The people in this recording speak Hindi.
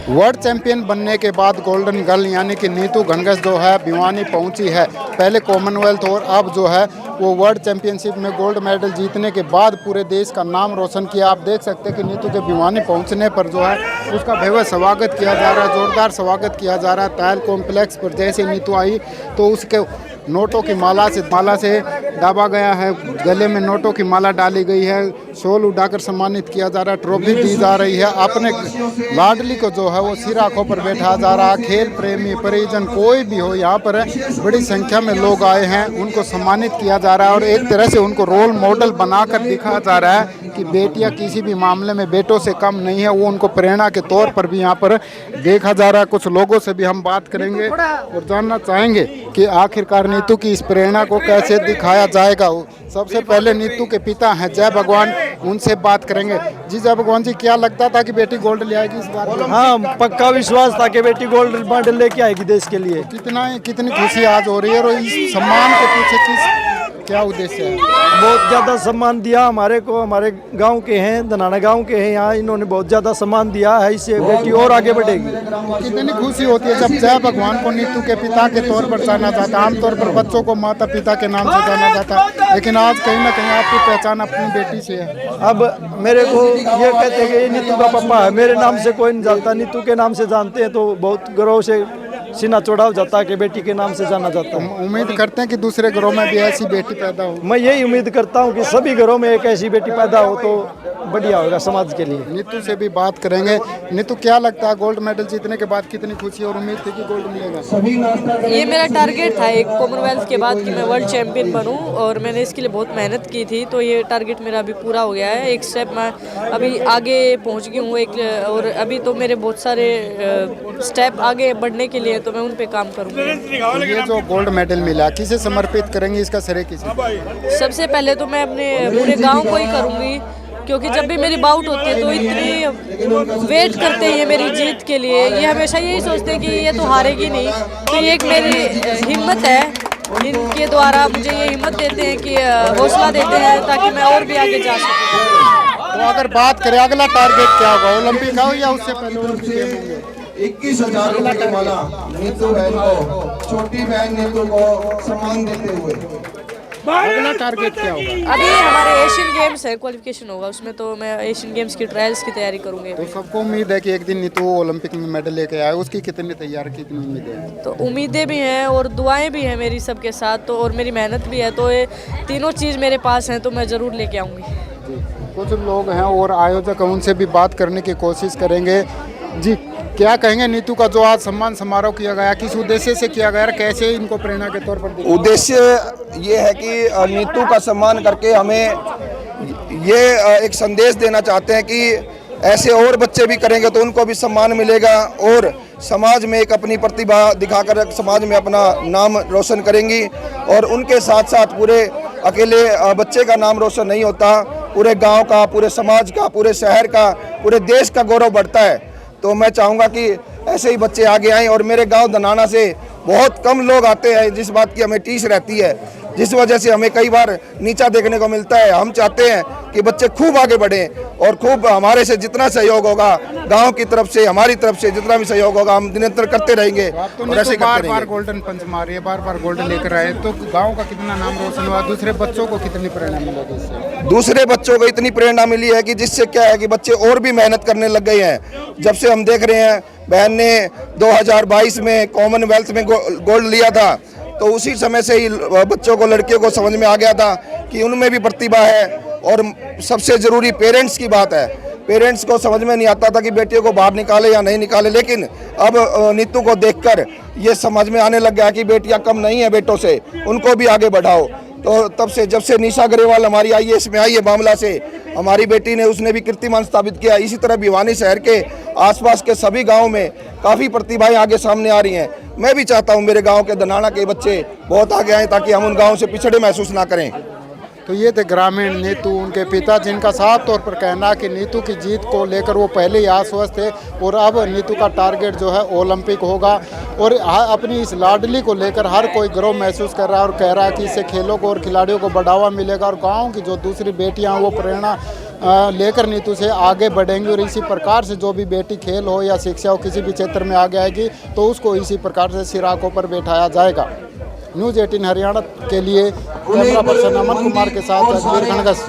वर्ल्ड चैंपियन बनने के बाद गोल्डन गर्ल यानी कि नीतू घनघस जो है भिवानी पहुंची है। पहले कॉमनवेल्थ और अब जो है वो वर्ल्ड चैंपियनशिप में गोल्ड मेडल जीतने के बाद पूरे देश का नाम रोशन किया। आप देख सकते हैं कि नीतू के भिवानी पहुंचने पर जो है उसका भव्य स्वागत किया जा रहा है, जोरदार स्वागत किया जा रहा है। तायल कॉम्प्लेक्स पर जैसे नीतू आई तो उसके नोटों की माला से दाबा गया है, गले में नोटों की माला डाली गई है, शॉल उड़ाकर सम्मानित किया जा रहा है, ट्रॉफी दी जा रही है। अपने लाडली को जो है वो सिर आंखों पर बैठा जा रहा है। खेल प्रेमी परिजन कोई भी हो यहाँ पर बड़ी संख्या में लोग आए हैं, उनको सम्मानित किया जा रहा है और एक तरह से उनको रोल मॉडल बनाकर दिखाया जा रहा है कि बेटियां किसी भी मामले में बेटों से कम नहीं है। वो उनको प्रेरणा के तौर पर भी यहाँ पर देखा जा रहा है। कुछ लोगों से भी हम बात करेंगे और जानना चाहेंगे कि आखिरकार नीतू की इस प्रेरणा को कैसे दिखाया जाएगा। सबसे पहले नीतू के पिता हैं जय भगवान, उनसे बात करेंगे। जी जय भगवान जी, क्या लगता था कि बेटी गोल्ड ले आएगी इस बार? हाँ, पक्का विश्वास था कि बेटी गोल्ड मेडल लेके आएगी देश के लिए। कितनी खुशी आज हो रही है और इस सम्मान के पीछे क्या उद्देश्य है? बहुत ज़्यादा सम्मान दिया हमारे को, हमारे गांव के हैं, धनाना गांव के हैं, यहाँ इन्होंने बहुत ज़्यादा सम्मान दिया है, इससे बेटी और आगे बढ़ेगी। कितनी खुशी होती है जब जय भगवान को नीतू के पिता के तौर पर जाना जाता है। आमतौर पर बच्चों को माता पिता के नाम से जाना जाता है, लेकिन आज कहीं ना कहीं आपकी पहचान अपनी बेटी से है। अब मेरे को ये कहते हैं कि ये नीतू का पापा है, मेरे नाम से कोई नहीं जानता, नीतू के नाम से जानते हैं, तो बहुत गर्व से सीना चौड़ा हो जाता है कि बेटी के नाम से जाना जाता है। उम्मीद करते हैं कि दूसरे घरों में भी ऐसी बेटी पैदा हो। मैं यही उम्मीद करता हूँ कि सभी घरों में एक ऐसी बेटी पैदा हो तो बढ़िया होगा समाज के लिए। नीतू से भी बात करेंगे। नीतू, क्या लगता है गोल्ड मेडल जीतने के बाद कितनी खुशी और उम्मीद थी कि गोल्ड मिलेगा? ये मेरा टारगेट था एक कॉमनवेल्थ के बाद कि मैं वर्ल्ड चैंपियन बनूं और मैंने इसके लिए बहुत मेहनत की थी, तो ये टारगेट मेरा अभी पूरा हो गया है। एक स्टेप मैं अभी आगे पहुंच गई हूँ और अभी तो मेरे बहुत सारे स्टेप आगे बढ़ने के लिए, तो मैं उन पे काम करूँगी। तो ये जो गोल्ड मेडल मिला किसे समर्पित करेंगे, इसका श्रेय किसे? सबसे पहले तो मैं अपने पूरे गाँव को ही करूँगी, क्योंकि जब भी मेरी बाउट होती है तो इतनी वेट करते हैं ये मेरी जीत के लिए। ये हमेशा यही सोचते हैं कि ये तो हारेगी नहीं, तो ये एक मेरी हिम्मत है। इनके द्वारा मुझे ये हिम्मत देते हैं कि हौसला देते हैं ताकि मैं और भी आगे जा सकूं। तो अगर बात करें अगला टारगेट क्या होगा, ओलंपिक हो या उससे पहले ओलंपिक गेम होंगे? 21,000 रुपए की माला नीतू बहन को, छोटी बहन नीतू को सम्मान देते हुए। अगला टारगेट क्या होगा? अभी हमारे एशियन गेम्स है, क्वालिफिकेशन होगा उसमें, तो मैं एशियन गेम्स की ट्रायल्स की तैयारी करूंगी। तो सबको उम्मीद है कि एक दिन नीतू ओलंपिक में मेडल लेके आए, उसकी कितनी तैयारी, कितनी उम्मीदें हैं? तो उम्मीदें भी हैं और दुआएं भी हैं मेरी सबके साथ, तो और मेरी मेहनत भी है, तो ये तीनों चीज़ मेरे पास हैं, तो मैं ज़रूर लेके आऊँगी। कुछ लोग हैं और आयोजक हैं, उनसे भी बात करने की कोशिश करेंगे। जी, क्या कहेंगे नीतू का जो आज सम्मान समारोह किया गया, किस उद्देश्य से किया गया, कैसे इनको प्रेरणा के तौर पर? उद्देश्य ये है कि नीतू का सम्मान करके हमें ये एक संदेश देना चाहते हैं कि ऐसे और बच्चे भी करेंगे तो उनको भी सम्मान मिलेगा और समाज में एक अपनी प्रतिभा दिखाकर समाज में अपना नाम रोशन करेंगी। और उनके साथ साथ पूरे अकेले बच्चे का नाम रोशन नहीं होता, पूरे गांव का, पूरे समाज का, पूरे शहर का, पूरे देश का गौरव बढ़ता है। तो मैं चाहूँगा कि ऐसे ही बच्चे आगे आएँ। और मेरे गांव धनाना से बहुत कम लोग आते हैं, जिस बात की हमें टीस रहती है, जिस वजह से हमें कई बार नीचा देखने को मिलता है। हम चाहते हैं कि बच्चे खूब आगे बढ़ें और खूब हमारे से जितना सहयोग होगा, गांव की तरफ से, हमारी तरफ से जितना भी सहयोग होगा, हम निरंतर करते रहेंगे। और ऐसे बार गोल्डन पंच मारिए, बार गोल्डन लेकर आए, तो गाँव का कितना नाम रोशन हुआ, दूसरे बच्चों को कितनी प्रेरणा मिलेगी इससे? दूसरे बच्चों को इतनी प्रेरणा मिली है कि जिससे क्या है कि बच्चे और भी मेहनत करने लग गए हैं। जब से हम देख रहे हैं बहन ने 2022 में कॉमनवेल्थ में गोल्ड लिया था, तो उसी समय से ही बच्चों को, लड़कियों को समझ में आ गया था कि उनमें भी प्रतिभा है। और सबसे ज़रूरी पेरेंट्स की बात है, पेरेंट्स को समझ में नहीं आता था कि बेटियों को बाहर निकाले या नहीं निकाले, लेकिन अब नीतू को देखकर ये समझ में आने लग गया कि बेटियां कम नहीं है बेटों से, उनको भी आगे बढ़ाओ। तो तब से जब से निशा ग्रेवाल हमारी IAS में आई है मामला से, हमारी बेटी ने, उसने भी कीर्तिमान स्थापित किया। इसी तरह भिवानी शहर के आसपास के सभी गाँव में काफ़ी प्रतिभाएं आगे सामने आ रही हैं। मैं भी चाहता हूं मेरे गांव के धनाना के बच्चे बहुत आगे आएँ ताकि हम उन गाँव से पिछड़े महसूस ना करें। तो ये थे ग्रामीण नीतू, उनके पिता, जिनका साफ तौर पर कहना है कि नीतू की जीत को लेकर वो पहले ही आश्वस्त थे और अब नीतू का टारगेट जो है ओलंपिक होगा। और अपनी इस लाडली को लेकर हर कोई गर्व महसूस कर रहा है और कह रहा है कि इससे खेलों को और खिलाड़ियों को बढ़ावा मिलेगा और गाँव की जो दूसरी बेटियाँ वो प्रेरणा लेकर नीतू से आगे बढ़ेंगे और इसी प्रकार से जो भी बेटी खेल हो या शिक्षा हो किसी भी क्षेत्र में आगे आएगी तो उसको इसी प्रकार से सिराकों पर बैठाया जाएगा। न्यूज़ 18 हरियाणा के लिए कैमरा पर्सन अमन कुमार के साथ अजमेर खंडगस।